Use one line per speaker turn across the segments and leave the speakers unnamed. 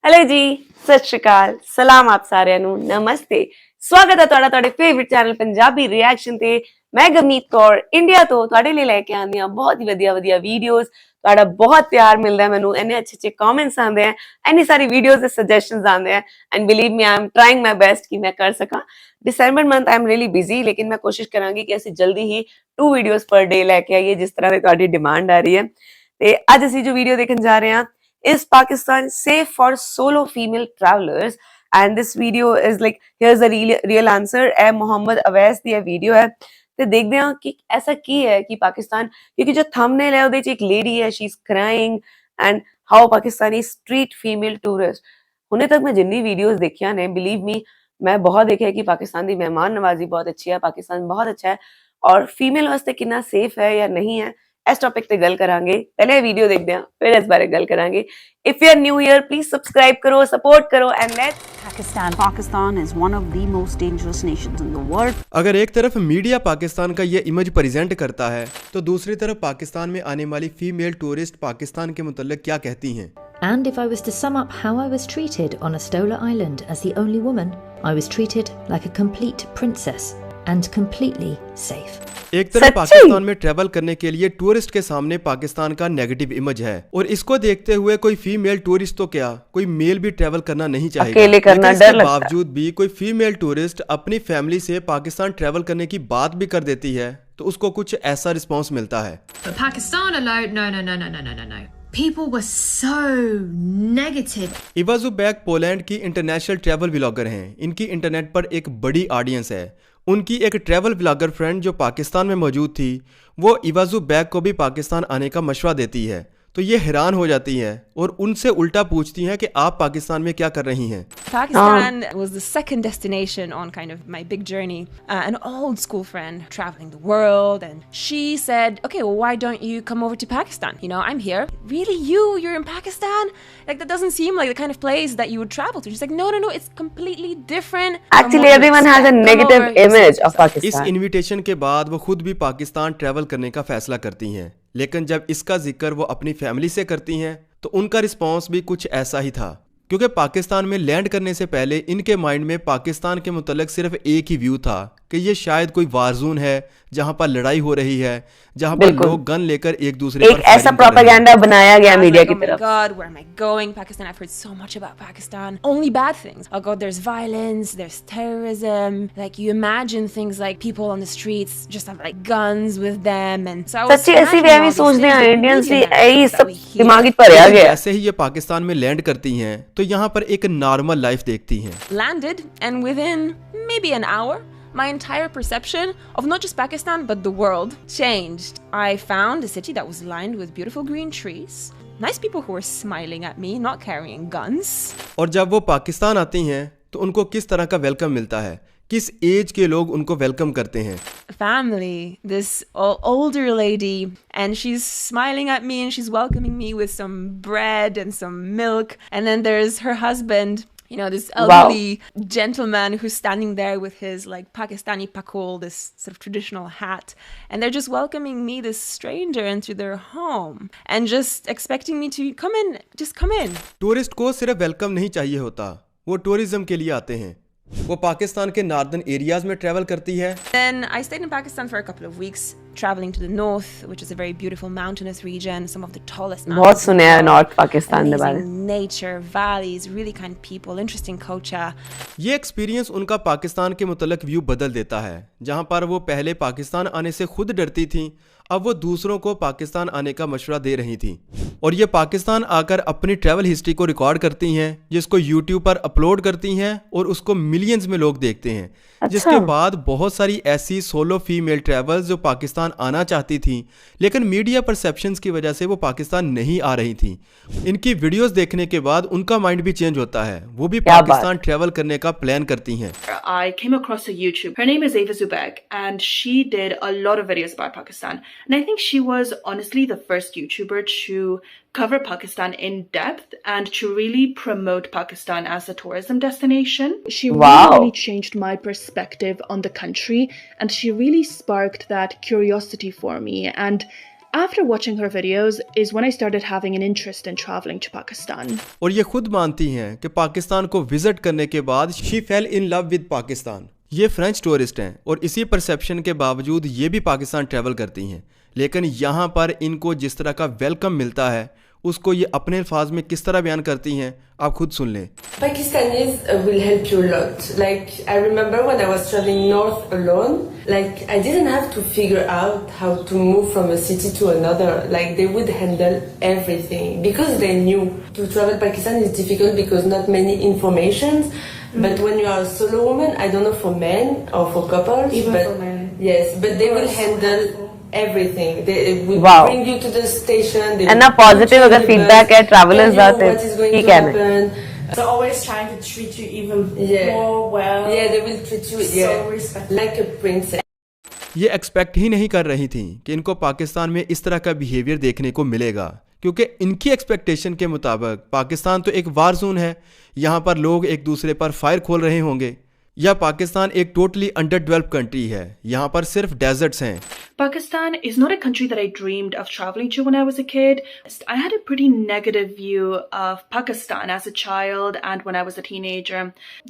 Hello जी, सत श्री अकाल, सलाम आप साਰਿਆਂ ਨੂੰ, ਨਮਸਤੇ। ਸਵਾਗਤ ਹੈ ਤੁਹਾਡੇ ਫੇਵਰਿਟ ਚੈਨਲ ਪੰਜਾਬੀ ਰਿਐਕਸ਼ਨ ਤੇ। ਮੈਂ ਗਵਨੀਤ ਕੌਰ ਇੰਡੀਆ ਤੋਂ ਤੁਹਾਡੇ ਲਈ ਲੈ ਕੇ ਆਉਂਦੀ ਹਾਂ ਬਹੁਤ ਹੀ ਵਧੀਆ ਵੀਡੀਓਜ਼। ਤੁਹਾਡਾ ਬਹੁਤ ਪਿਆਰ ਮਿਲਦਾ ਹੈ ਮੈਨੂੰ, ਇੰਨੇ ਅੱਛੇ ਕਮੈਂਟਸ ਆਉਂਦੇ ਆ, ਇੰਨੀ ਸਾਰੀ ਵੀਡੀਓਜ਼ ਦੇ ਸਜੈਸ਼ਨਸ ਆਉਂਦੇ ਆ and believe me I am trying my best ਕਿ ਮੈਂ ਕਰ ਸਕਾਂ। December month I am really busy, ਲੇਕਿਨ ਮੈਂ ਕੋਸ਼ਿਸ਼ ਕਰਾਂਗੀ ਕਿ ਅਸੀਂ ਜਲਦੀ ਹੀ 2 ਵੀਡੀਓਜ਼ ਪਰ ਡੇ ਲੈ ਕੇ ਆਈਏ ਜਿਸ ਤਰ੍ਹਾਂ ਦੀ ਤੁਹਾਡੀ ਡਿਮਾਂਡ ਆ ਰਹੀ ਹੈ। ਤੇ ਅੱਜ ਅਸੀਂ ਜੋ ਵੀਡੀਓ ਦੇਖਣ ਜਾ ਰਹੇ ਹਾਂ, is Pakistan safe for solo female travelers? And this video is like, here's the real answer। ਇਹ ਮੁਹੰਮਦ ਅਵੈਸ ਦੀ ਇਹ ਵੀਡੀਓ ਹੈ ਤੇ ਦੇਖਦੇ ਹਾਂ ਕਿ ਐਸਾ ਕੀ ਹੈ ਕਿ ਪਾਕਿਸਤਾਨ, ਕਿਉਂਕਿ ਜੋ ਥੰਬਨੇਲ ਹੈ ਉਹਦੇ 'ਚ ਇੱਕ ਲੇਡੀ ਹੈ, she is crying and how Pakistani street female tourist. ਹੁਣੇ ਤੱਕ ਮੈਂ ਜਿੰਨੀ ਵੀਡੀਓਜ਼ ਦੇਖੀਆਂ ਨੇ, ਬਿਲੀਵ ਮੀ, ਮੈਂ ਬਹੁਤ ਦੇਖਿਆ ਕਿ ਪਾਕਿਸਤਾਨ ਦੀ ਮਹਿਮਾਨ ਨਵਾਜ਼ੀ ਬਹੁਤ ਅੱਛੀ ਹੈ, ਪਾਕਿਸਤਾਨ ਬਹੁਤ ਅੱਛਾ ਹੈ, ਔਰ ਫੀਮੇਲ ਵਾਸਤੇ ਕਿੰਨਾ ਸੇਫ ਹੈ ਜਾਂ ਨਹੀਂ ਹੈ, ਇਸ ਟੌਪਿਕ ਤੇ ਗੱਲ ਕਰਾਂਗੇ। ਪਹਿਲੇ ਇਹ ਵੀਡੀਓ ਦੇਖਦੇ ਹਾਂ, ਫਿਰ ਇਸ ਬਾਰੇ ਗੱਲ ਕਰਾਂਗੇ। If you are new here, please subscribe करो, support करो and let's
Pakistan is one of the most dangerous nations in the world.
अगर एक तरफ मीडिया पाकिस्तान का ये इमेज प्रेजेंट करता है तो दूसरी तरफ पाकिस्तान में आने वाली फीमेल टूरिस्ट पाकिस्तान के मुतल्लिक क्या कहती हैं।
And if I was to sum up how I was treated on Astola Island as the only woman, I was treated like a complete princess and completely safe.
एक तरफ पाकिस्तान में ट्रैवल करने के लिए टूरिस्ट के सामने पाकिस्तान का नेगेटिव इमेज है और इसको देखते हुए कोई फीमेल टूरिस्ट तो क्या, कोई मेल भी ट्रैवल करना नहीं चाहेगा।
अकेले करना डर लगता है।
बावजूद भी कोई फीमेल टूरिस्ट अपनी फैमिली से पाकिस्तान ट्रैवल करने की बात भी कर देती है तो उसको कुछ ऐसा रिस्पॉन्स मिलता है।
But Pakistan alone, no. People were so negative.
Eva Zu Beck Poland की इंटरनेशनल ट्रैवल व्लॉगर हैं। इनकी इंटरनेट पर एक बड़ी ऑडियंस है। उनकी एक ट्रैवल व्लॉगर फ्रेंड जो पाकिस्तान में मौजूद थी, वो इवा ज़ुबैक को भी पाकिस्तान आने का मशवरा देती है तो ये हैरान हो जाती हैं और उनसे उल्टा पूछती हैं कि आप पाकिस्तान में क्या कर रही हैं।
Pakistan was the second destination on kind of my big journey. An old school friend traveling the world, and she said, okay, well, why don't you come over to Pakistan? You know, I'm here. Really? You're in Pakistan? Like, that doesn't seem like the kind of place that you would travel to. She's like, no, it's completely different.
Actually, everyone has a negative image of Pakistan.
इस invitation के बाद वो खुद भी Pakistan travel करने का फैसला करती हैं, लेकिन जब इसका जिक्र वो अपनी फैमिली से करती हैं तो उनका रिस्पॉन्स भी कुछ ऐसा ही था, क्योंकि पाकिस्तान में लैंड करने से पहले इनके माइंड में पाकिस्तान के मुतल्लिक सिर्फ एक ही व्यू था कि ये शायद कोई वारजोन है जहां पर लड़ाई हो रही है, जहां पर लोग गन लेकर एक दूसरे पर
ऐसा प्रोपेगेंडा बनाया गया मीडिया की तरफ।
Oh my God, where am I going? Pakistan, I've heard so much about Pakistan. Only bad things. Oh God, there's violence, there's terrorism. Like, you imagine things like people on the streets just have like guns with them, and so
सच्ची ऐसी भी भी सोचते हैं Indians भी, यही सब दिमागी पर आ गया।
ऐसे ही ये पाकिस्तान में लैंड करती हैं तो यहाँ पर एक नॉर्मल लाइफ देखती हैं।
Landed, and within maybe an hour, my entire perception of not just Pakistan but the world changed. I found a city that was lined with beautiful green trees, nice people who were smiling at me, not carrying guns.
और जब वो पाकिस्तान आती हैं तो उनको किस तरह का वेलकम मिलता है, किस एज के लोग उनको वेलकम करते हैं।
Family, this older lady, and she's smiling at me and she's welcoming me with some bread and some milk, and then there's her husband, you know, this elderly gentleman who's standing there with his like Pakistani pakol, this sort of traditional hat, and they're just welcoming me, this stranger, into their home and just expecting me to come in, just come in.
Tourist को सिर्फ welcome नहीं चाहिए होता, वो tourism के लिए आते हैं। वो पाकिस्तान के नॉर्दर्न एरियाज में ट्रैवल करती है।
Then I stayed in Pakistan for a couple of weeks, traveling to the north, which is a very beautiful mountainous region, some of the tallest mountains.
बहुत सुने हैं नॉर्थ पाकिस्तान के बारे में।
Nature, valleys, really kind people, interesting culture.
ये experience उनका पाकिस्तान के मुतल्लिक view बदल देता है। जहाँ पर वो पहले पाकिस्तान आने से खुद डरती थी, अब वो दूसरों को पाकिस्तान आने का मशवरा दे रही थी और ये पाकिस्तान आकर अपनी ट्रैवल हिस्ट्री को रिकॉर्ड करती हैं, जिसको यूट्यूब पर अपलोड करती हैं और उसको मिलियंस में लोग देखते हैं। जिसके बाद बहुत सारी ऐसी सोलो फीमेल ट्रैवल्स जो पाकिस्तान आना चाहती थी लेकिन मीडिया परसेप्शंस की वजह से वो पाकिस्तान नहीं आ रही थी, इनकी वीडियोस देखने के बाद उनका माइंड भी चेंज होता है, वो भी पाकिस्तान ट्रैवल करने का प्लान करती हैं।
I came across a YouTube. Her name is Eva Zubek, and she did a lot of videos about Pakistan. And I think she was honestly the first YouTuber to cover Pakistan in depth and to really promote Pakistan as a tourism destination. She really changed my perspective on the country, and she really sparked that curiosity for me. And After watching her videos is when I started having an interest in traveling to Pakistan.
और ये खुद मानती हैं कि पाकिस्तान को visit करने के बाद she fail in love with Pakistan. ये फ्रेंच टूरिस्ट हैं और इसी परसेप्शन के बावजूद ये भी पाकिस्तान ट्रैवल करती हैं, लेकिन यहाँ पर इनको जिस तरह का वेलकम मिलता है उसको ये अपने अल्फाज में किस तरह बयान करती हैं, आप खुद सुन लें।
Pakistanis will help you a lot. Like, I remember when I was traveling north alone, like, I didn't have to figure out how to move from a city to another. Like, they would handle everything because they knew to travel Pakistan is difficult because not many informations. But when you are a solo woman, I don't know for men or for couples,
Even
but
for men.
yes, but they will handle everything. They will
Wow.
bring you to the station. They
And
will
a positive
put you
अगर
in the
feedback
bus,
है travelers
tell you
आते
what is going
ठीक
to
है ना?
happen.
So always trying to treat you even
Yeah.
more well.
Yeah, they will treat you
So respectful.
like a princess.
ये expect ही नहीं कर रही थी कि इनको पाकिस्तान में इस तरह का बिहेवियर देखने को मिलेगा, क्योंकि इनकी एक्सपेक्टेशन के मुताबिक पाकिस्तान तो एक वार जोन है, यहाँ पर लोग एक दूसरे पर फायर खोल रहे होंगे, या पाकिस्तान एक टोटली अंडर डेवलप्ड कंट्री है, यहाँ पर सिर्फ डेजर्ट्स हैं।
Pakistan is not a country that I dreamed of traveling to when I was a kid. I had a pretty negative view of Pakistan as a child and when I was a teenager.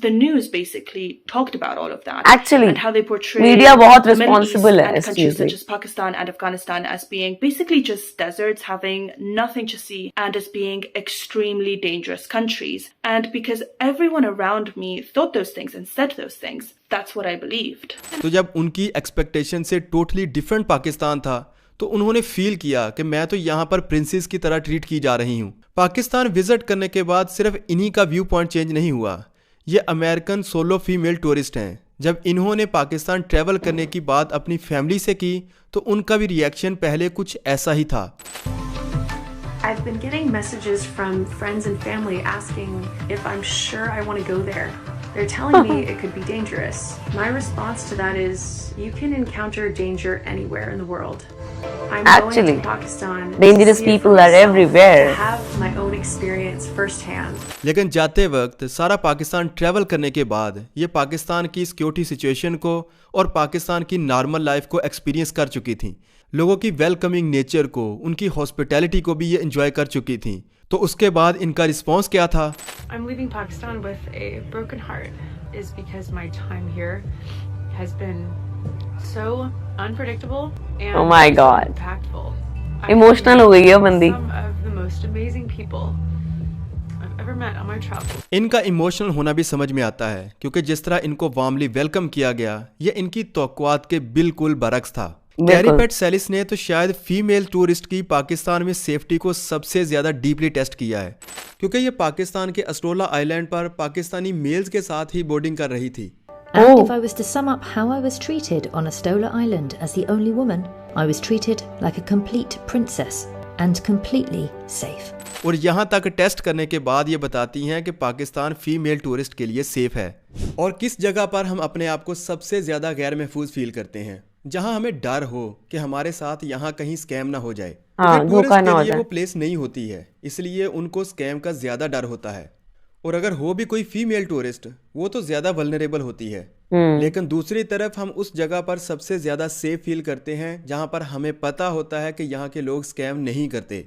The news basically talked about all of that.
Actually,
and how they portray
media बहुत
the Middle East
responsible है
and
इस
countries
चीज़ में।
such as Pakistan and Afghanistan as being basically just deserts having nothing to see and as being extremely dangerous countries. And because everyone around me thought those things and said those things, that's what I believed.
तो जब उनकी expectation से totally different Pakistan था तो उन्होंने feel किया कि मैं तो यहाँ पर प्रिंसेस की तरह ट्रीट की जा रही हूँ। पाकिस्तान विजिट करने के बाद सिर्फ इन्हीं का व्यू पॉइंट चेंज नहीं हुआ, ये अमेरिकन सोलो फीमेल टूरिस्ट हैं। जब इन्होंने पाकिस्तान ट्रैवल करने की बात अपनी फैमिली से की तो उनका भी रिएक्शन पहले कुछ ऐसा ही था।
I've been getting messages from friends and family asking if I'm sure I want to go there. They're telling me it could be dangerous. My response to that is, you can encounter danger anywhere in the world. I'm
Actually,
going to Pakistan
dangerous
to see it
people
for
are
myself,
everywhere.
to have my own experience firsthand.
लेकिन जाते वक्त सारा Pakistan travel करने के बाद ये पाकिस्तान की security situation को और पाकिस्तान की नॉर्मल लाइफ को एक्सपीरियंस कर चुकी थी। लोगों की वेलकमिंग नेचर को, उनकी हॉस्पिटैलिटी को भी ये एंजॉय कर चुकी थी। तो उसके बाद इनका रिस्पॉन्स क्या था?
I'm leaving Pakistan with a broken heart is because my time here has been so unpredictable and
Oh my
so
God.
impactful. I've
Emotional
met
हो गई है बंदी।
some of the most amazing people I've ever met on my travels.
इनका emotional होना भी समझ में आता है, क्योंकि जिस तरह इनको वार्मली वेलकम किया गया ये इनकी तवक्कुआत के बिल्कुल बरक्स था। कैरी पेट सेलिस ने तो शायद फीमेल टूरिस्ट की पाकिस्तान में सेफ्टी को सबसे ज्यादा डीपली टेस्ट किया है, क्योंकि ये पाकिस्तान के अस्टोला आइलैंड पर पाकिस्तानी मेल्स के साथ ही बोर्डिंग कर रही थी।
And if I was to sum up how I was treated on Astola Island as the only woman, I was treated like a complete princess and completely safe.
और यहाँ तक test करने के बाद ये बताती हैं कि पाकिस्तान फीमेल टूरिस्ट के लिए सेफ है। और किस जगह पर हम अपने आप को सबसे ज़्यादा गैर महफूज फील करते हैं, जहाँ हमें डर हो कि हमारे साथ यहाँ कहीं स्कैम ना हो जाए।
हाँ, धोखा ना हो जाए।
वो प्लेस नहीं होती है, इसलिए उनको स्कैम का ज़्यादा डर होता है। और अगर हो भी कोई फीमेल टूरिस्ट, वो तो ज़्यादा वल्नरेबल होती है। लेकिन दूसरी तरफ हम उस जगह पर सबसे ज़्यादा सेफ फील करते हैं जहाँ पर हमें पता होता है कि यहाँ के लोग स्कैम नहीं करते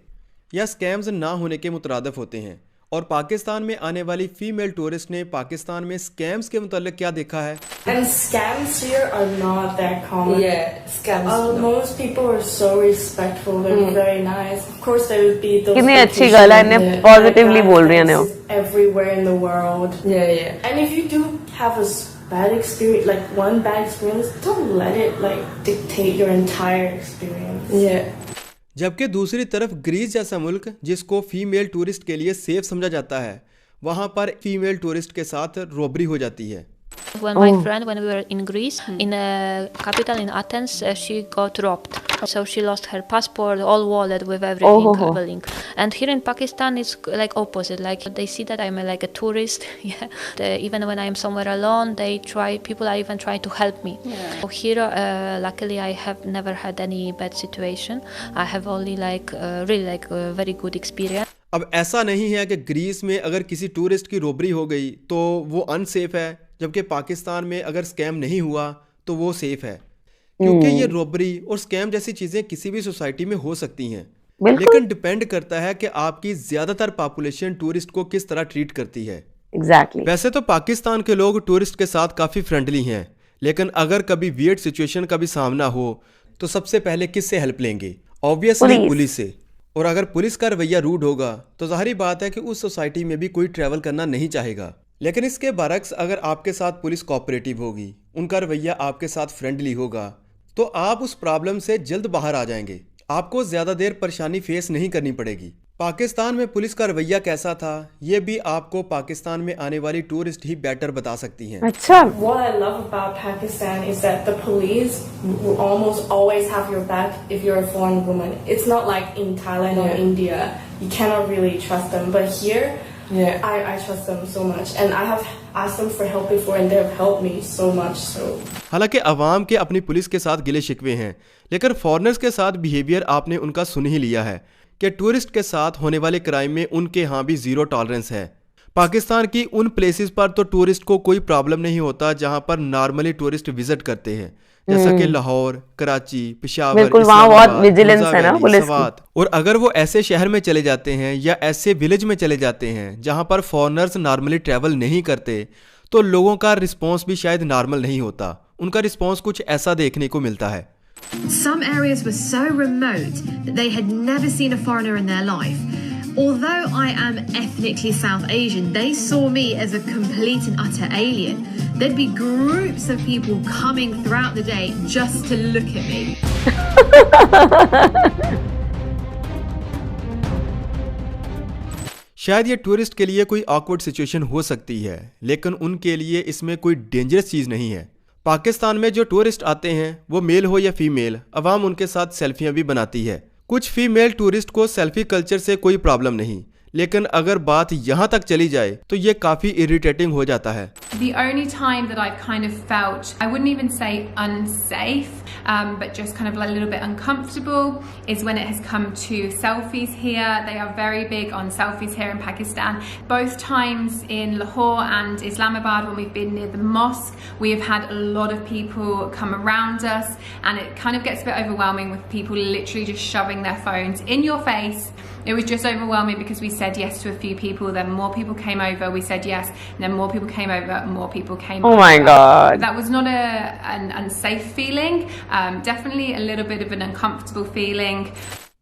या स्कैम्स ना होने के मुतरादिफ होते हैं। और पाकिस्तान में आने वाली फीमेल टूरिस्ट ने पाकिस्तान में स्कैम्स के मुतालिक क्या देखा है?
And scams here are not that common.
Yeah, scams.
Most people are so respectful. They're very nice. Of course, there would be those.
कितनी अच्छी
vacation
गल है, इन्हें positively बोल रही है ना वो।
places everywhere in the world.
Yeah, yeah.
And if you do have a bad experience, like one bad experience, don't let it like dictate your entire experience.
Yeah.
जबकि दूसरी तरफ ग्रीस जैसा मुल्क जिसको फीमेल टूरिस्ट के लिए safe समझा जाता है, वहाँ पर फीमेल टूरिस्ट के साथ रॉबरी हो जाती है।
When my friend, when we were in Greece, in the capital in Athens, she got robbed. So she lost her passport, all wallet with everything traveling. And here in Pakistan, it's like opposite. Like they see that I'm like a tourist. Yeah. Even when I'm somewhere alone, people are even trying to help me. Yeah. So here, luckily, I have never had any bad situation. I have only really a very good experience.
अब ऐसा नहीं है कि Greece में अगर किसी tourist की robbery हो गई तो वो अनसेफ है, जबकि पाकिस्तान में अगर स्कैम नहीं हुआ तो वो सेफ है। क्योंकि ये रॉबरी और स्कैम जैसी चीजें किसी भी सोसाइटी में हो सकती हैं,
बिल्कुल।
लेकिन डिपेंड करता है कि आपकी ज्यादातर पॉपुलेशन टूरिस्ट को किस तरह ट्रीट करती है।
एग्जैक्टली।
वैसे तो पाकिस्तान के लोग टूरिस्ट के साथ काफी फ्रेंडली हैं, लेकिन अगर कभी वियर्ड सिचुएशन का भी सामना हो तो सबसे पहले किससे हेल्प लेंगे? ऑब्वियसली पुलिस से। और अगर पुलिस का रवैया रूड होगा तो जाहिर बात है कि उस सोसाइटी में भी कोई ट्रैवल करना नहीं चाहेगा। लेकिन इसके बरक्स अगर आपके साथ पुलिस कोऑपरेटिव होगी, उनका रवैया आपके साथ फ्रेंडली होगा, तो आप उस प्रॉब्लम से जल्द बाहर आ जाएंगे। आपको ज्यादा देर परेशानी फेस नहीं करनी पड़ेगी। पाकिस्तान में पुलिस का रवैया कैसा था, ये भी आपको पाकिस्तान में आने वाली टूरिस्ट ही बेटर बता सकती हैं।
अच्छा।
What I love about Pakistan is that the police will almost always have your back if you're a foreign woman. It's not like in Thailand or India, you cannot really trust them. But here, I trust them so much, and I have asked them for help before, and they have helped me so much. So.
हालांकि अवाम के अपनी police के साथ गिले शिकवे हैं, लेकिन foreigners के साथ बिहेवियर आपने उनका सुन ही लिया है कि टूरिस्ट के साथ होने वाले क्राइम में उनके यहाँ भी जीरो टॉलरेंस है। पाकिस्तान की उन प्लेसेस पर तो टूरिस्ट को कोई प्रॉब्लम नहीं होता जहाँ पर नॉर्मली टूरिस्ट विजिट करते हैं, जैसा कि लाहौर, कराची, पेशावर,
बिल्कुल, वहाँ बहुत विजिलेंस है ना पुलिस की।
और अगर वो ऐसे शहर में चले जाते हैं या ऐसे विलेज में चले जाते हैं जहाँ पर फॉरेनर्स नॉर्मली ट्रैवल नहीं करते, तो लोगों का रिस्पॉन्स भी शायद नॉर्मल नहीं होता। उनका रिस्पॉन्स कुछ ऐसा देखने को मिलता है।
Some areas were so remote that they had never seen a foreigner in their life. Although I am ethnically South Asian, they saw me as a complete and utter alien. There'd be groups of people coming throughout the day just to look at me.
शायद ये tourist के लिए awkward situation हो सकती है, लेकिन उनके लिए इसमें कोई डेंजरस चीज़ नहीं है। पाकिस्तान में जो टूरिस्ट आते हैं, वो मेल हो या फीमेल, अवाम उनके साथ सेल्फियां भी बनाती है। कुछ फीमेल टूरिस्ट को सेल्फी कल्चर से कोई प्रॉब्लम नहीं, लेकिन अगर बात यहाँ तक चली जाए तो ये काफ़ी इरिटेटिंग हो जाता है।
The only time that I've kind of felt, I wouldn't even say unsafe, but just kind of a little bit uncomfortable, is when it has come to selfies here. They are very big on selfies here in Pakistan. Both times in Lahore and Islamabad, when we've been near the mosque, we have had a lot of people come around us, and it kind of gets a bit overwhelming with people literally just shoving their phones in your face. It was just overwhelming because we said yes to a few people, then more people came over, we said yes, and then more people came over, more people came over.
Oh my God.
That was not an unsafe feeling, definitely a little bit of an uncomfortable feeling.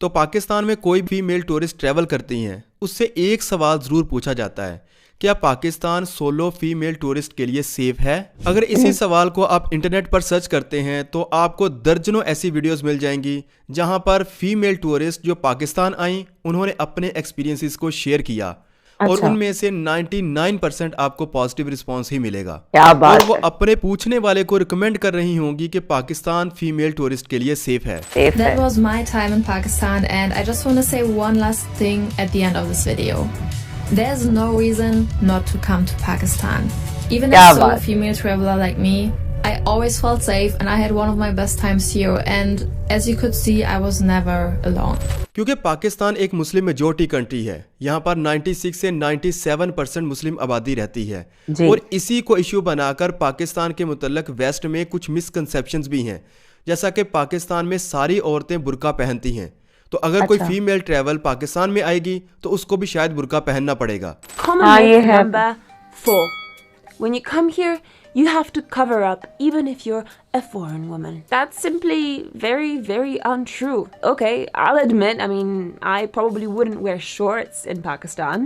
तो पाकिस्तान में कोई भी mail tourist travel करती हैं, उससे एक सवाल ज़रूर पूछा जाता है, क्या पाकिस्तान सोलो फीमेल टूरिस्ट के लिए सेफ है? अगर इसी सवाल को आप इंटरनेट पर सर्च करते हैं तो आपको दर्जनों ऐसी वीडियोस मिल जाएंगी जहां पर फीमेल टूरिस्ट जो पाकिस्तान आई, उन्होंने अपने एक्सपीरियंसेस को शेयर किया। और उनमें से 99% आपको पॉजिटिव रिस्पांस ही मिलेगा।
क्या बात
और वो अपने पूछने वाले को रिकमेंड कर रही होंगी कि पाकिस्तान फीमेल टूरिस्ट के लिए सेफ है।
That was my time in Pakistan, and I just want to say one last thing at the end of this video. There's no reason not to come to Pakistan. Even as a solo female traveler like me, I always felt safe and I had one of my best times here, and as you could see, I was never alone.
क्योंकि पाकिस्तान एक Muslim majority country है, यहाँ पर 96 से 97% मुस्लिम आबादी रहती है, और इसी को इश्यू बनाकर पाकिस्तान के मुतल्लिक वेस्ट में कुछ मिसकंसेप्शंस भी हैं, जैसा कि पाकिस्तान में सारी औरतें बुर्का पहनती हैं, तो अगर कोई फीमेल ट्रैवल पाकिस्तान में आएगी तो उसको भी शायद बुर्का पहनना पड़ेगा।
Common myth number 4. When you come here, you have to cover up even if you're a foreign woman. That's simply very, very untrue. Okay, I'll admit, I mean, I probably wouldn't wear shorts in Pakistan,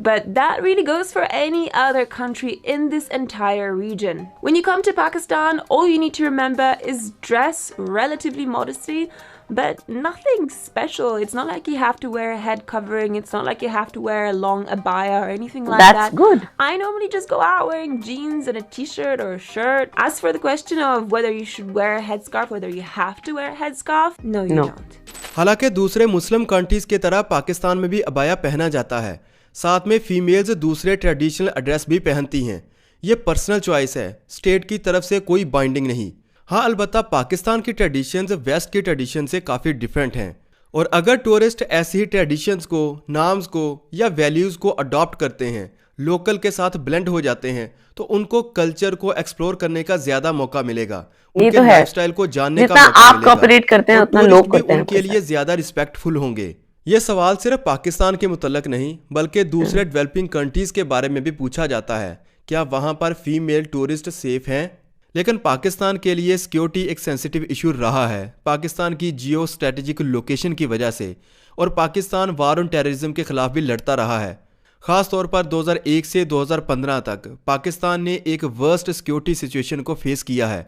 but that really goes for any other country in this entire region. When you come to Pakistan, all you need to remember is dress relatively modestly, but nothing special. It's not like you have to wear a head covering. It's not like you have to wear a long abaya or anything like that.
That's good.
I normally just go out wearing jeans and a t-shirt or a shirt. As for the question of whether you should wear a headscarf, whether you have to wear a headscarf, no, you don't.
हालांकि दूसरे Muslim countries की तरह पाकिस्तान में भी abaya पहना जाता है, साथ में फीमेल्स दूसरे ट्रेडिशनल ड्रेस भी पहनती हैं। ये पर्सनल चॉइस है, स्टेट की तरफ से कोई बाइंडिंग नहीं। हाँ, अलबत्ता पाकिस्तान की ट्रेडिशंस वेस्ट की ट्रेडिशन से काफ़ी डिफरेंट हैं, और अगर टूरिस्ट ऐसी ही ट्रेडिशंस को, नाम्स को या वैल्यूज़ को अडॉप्ट करते हैं लोकल के साथ ब्लेंड हो जाते हैं तो उनको कल्चर को एक्सप्लोर करने का ज्यादा मौका मिलेगा,
ये
उनके
तो है,
लाइफस्टाइल को जानने का
जितना
मौका
आप
मिलेगा
कोऑपरेट करते हैं
और
उतना
टूरिस्ट
लोग
भी
करते हैं
उनके लिए ज्यादा रिस्पेक्टफुल होंगे। ये सवाल सिर्फ पाकिस्तान के मुतल्लक नहीं बल्कि दूसरे डेवलपिंग कंट्रीज के बारे में भी पूछा जाता है, क्या वहां पर फीमेल टूरिस्ट सेफ हैं? लेकिन पाकिस्तान के लिए सिक्योरिटी एक सेंसिटिव इशू रहा है, पाकिस्तान की जियो स्ट्रेटेजिक लोकेशन की वजह से, और पाकिस्तान वार ऑन टेररिज्म के खिलाफ भी लड़ता रहा है। खास तौर पर 2001 से 2015 तक पाकिस्तान ने एक वर्स्ट सिक्योरिटी सिचुएशन को फेस किया है।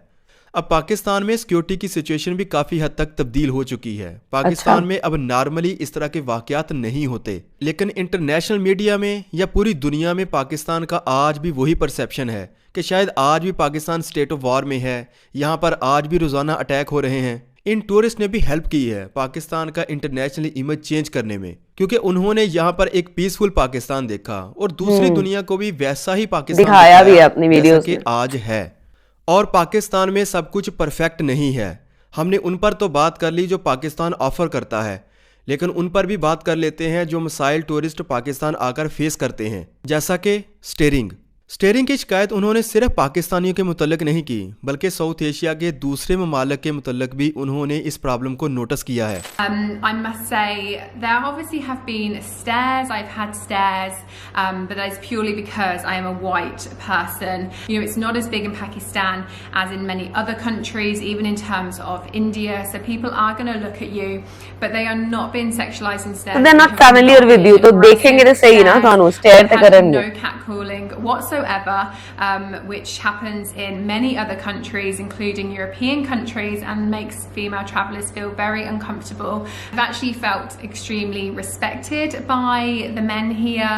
अब पाकिस्तान में सिक्योरिटी की सिचुएशन भी काफ़ी हद तक तब्दील हो चुकी है। पाकिस्तान में अब नॉर्मली इस तरह के वाक़यात नहीं होते, लेकिन इंटरनेशनल मीडिया में या पूरी दुनिया में पाकिस्तान का आज भी वही परसेप्शन है कि शायद आज भी पाकिस्तान स्टेट ऑफ वॉर में है, यहाँ पर आज भी रोज़ाना अटैक हो रहे हैं। इन टूरिस्ट ने भी हेल्प की है पाकिस्तान का इंटरनेशनली इमेज चेंज करने में, क्योंकि उन्होंने यहाँ पर एक पीसफुल पाकिस्तान देखा और दूसरी दुनिया को भी वैसा ही पाकिस्तान
दिखाया भी है अपनी वीडियोस
में आज है। और पाकिस्तान में सब कुछ परफेक्ट नहीं है। हमने उन पर तो बात कर ली जो पाकिस्तान ऑफर करता है, लेकिन उन पर भी बात कर लेते हैं जो मसाइल टूरिस्ट पाकिस्तान आकर फेस करते हैं, जैसा कि स्टेरिंग की शिकायत उन्होंने सिर्फ पाकिस्तानियों के मुतल्लिक नहीं की बल्कि साउथ एशिया के दूसरे ममालिक के मुतल्लिक भी उन्होंने इस प्रॉब्लम को नोटिस किया है।
I must say there obviously have been stairs. I've had stairs, but that is purely because I am a white person. You know, it's not as big in Pakistan as in many other countries, even in terms of India. So people are going to look at you, but they are not being sexualized in stairs.
They're not familiar with you, तो देखेंगे तो सही ना थानू stair ते करेंगे।
No catcalling whatsoever, which happens in many other countries, including European countries, and makes female travellers feel very uncomfortable. I've actually felt extremely respected by the men here.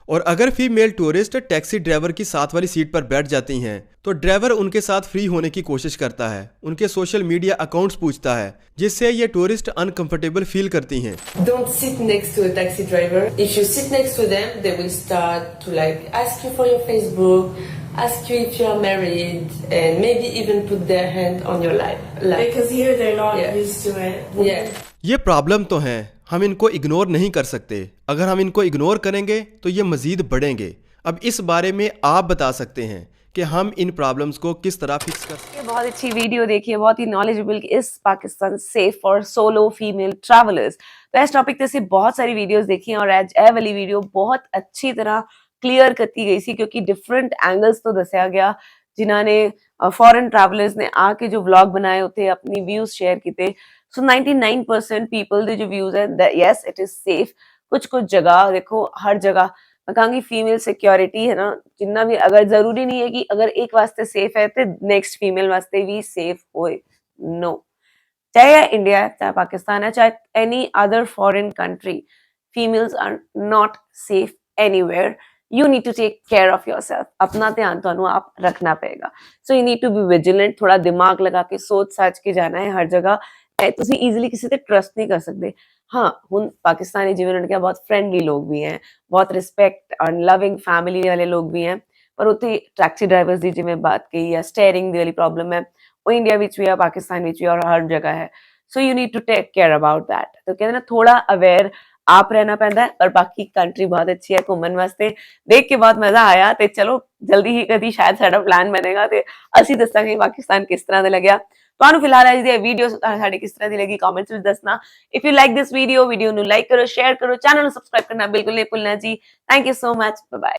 और अगर फीमेल टूरिस्ट टैक्सी ड्राइवर की साथ वाली seat पर बैठ जाती हैं तो ड्राइवर उनके साथ फ्री होने की कोशिश करता है, उनके सोशल मीडिया अकाउंट्स पूछता है, जिससे ये टूरिस्ट अनकंफर्टेबल फील करती हैं।
Don't sit next to a taxi driver. If you sit next to them, they will start to like ask you for your Facebook, ask you if you are married, and maybe even put their hand on your life.
Because here they're not used to it.
Yeah.
ये problem तो हैं, हम इनको ignore नहीं कर सकते। अगर हम इनको इग्नोर करेंगे तो ये मजीद बढ़ेंगे। अब इस बारे में आप बता सकते हैं कि हम इन प्रॉब्लम्स को किस तरह फिक्स कर सकते हैं।
बहुत अच्छी वीडियो देखी है, बहुत ही नॉलेजेबल कि इस Pakistan safe for solo female travellers. तो इस टॉपिक से बहुत सारी वीडियोस देखी हैं और आज ए वाली वीडियो बहुत अच्छी तरह क्लियर करती गई सी, क्योंकि डिफरेंट एंगल्स तो दसिया गया। जिन्होंने फॉरेन ट्रैवलर्स ने आके जो व्लॉग बनाए होते अपनी व्यूज शेयर किए, सो 99% पीपल दे जो व्यूज है यस इट इज सेफ। कुछ जगह देखो, हर जगह मैं कहूँगी फीमेल सिक्योरिटी है ना, जिन्ना भी, अगर जरूरी नहीं है कि अगर एक वास्ते सेफ है तो नेक्स्ट फीमेल वास्ते भी सेफ होए, नो। चाहे इंडिया है, चाहे पाकिस्तान है, चाहे any other foreign country, females are not safe anywhere. You need to take care of yourself. अपना ध्यान तो आप रखना पड़ेगा। So you need to be vigilant. थोड़ा दिमाग लगा के सोच साच के जाना है हर जगह। तुसी easily किसी से ट्रस्ट नहीं कर सकते। हाँ, हुन पाकिस्तानी जीवन उनके बहुत फ्रेंडली लोग भी हैं, बहुत रिस्पेक्ट और लविंग फैमिली वाले लोग भी हैं, पर उत्थे टैक्सी ड्राइवर्स दी जिवें बात की या स्टेयरिंग दी वाली प्रॉब्लम है, वो इंडिया विच भी है, पाकिस्तान विच भी और हर जगह है। So you need to take care about that. तो कहते ना थोड़ा अवेयर आप रहना पैंदा है, पर बाकी कंट्री बहुत अच्छी है घूमन वास्ते। देख के बहुत मजा आया, ते चलो जल्दी ही कभी शायद साडा प्लान बनेगा ते असी दसांगे पाकिस्तान किस तरह दा लग्या। ਤੁਹਾਨੂੰ ਫਿਲਹਾਲ ਅੱਜ ਦੀ ਵੀਡੀਓ ਸਾਡੇ ਕਿਸ ਤਰ੍ਹਾਂ ਦੀ ਲੱਗੀ ਕਮੈਂਟਸ ਵਿੱਚ ਦੱਸਣਾ। If you like this video ਨੂੰ ਲਾਈਕ ਕਰੋ, ਸ਼ੇਅਰ ਕਰੋ, ਚੈਨਲ ਨੂੰ ਸਬਸਕ੍ਰਾਈਬ ਕਰਨਾ ਬਿਲਕੁਲ ਨਹੀਂ ਭੁੱਲਣਾ ਜੀ। Thank you so much, bye bye.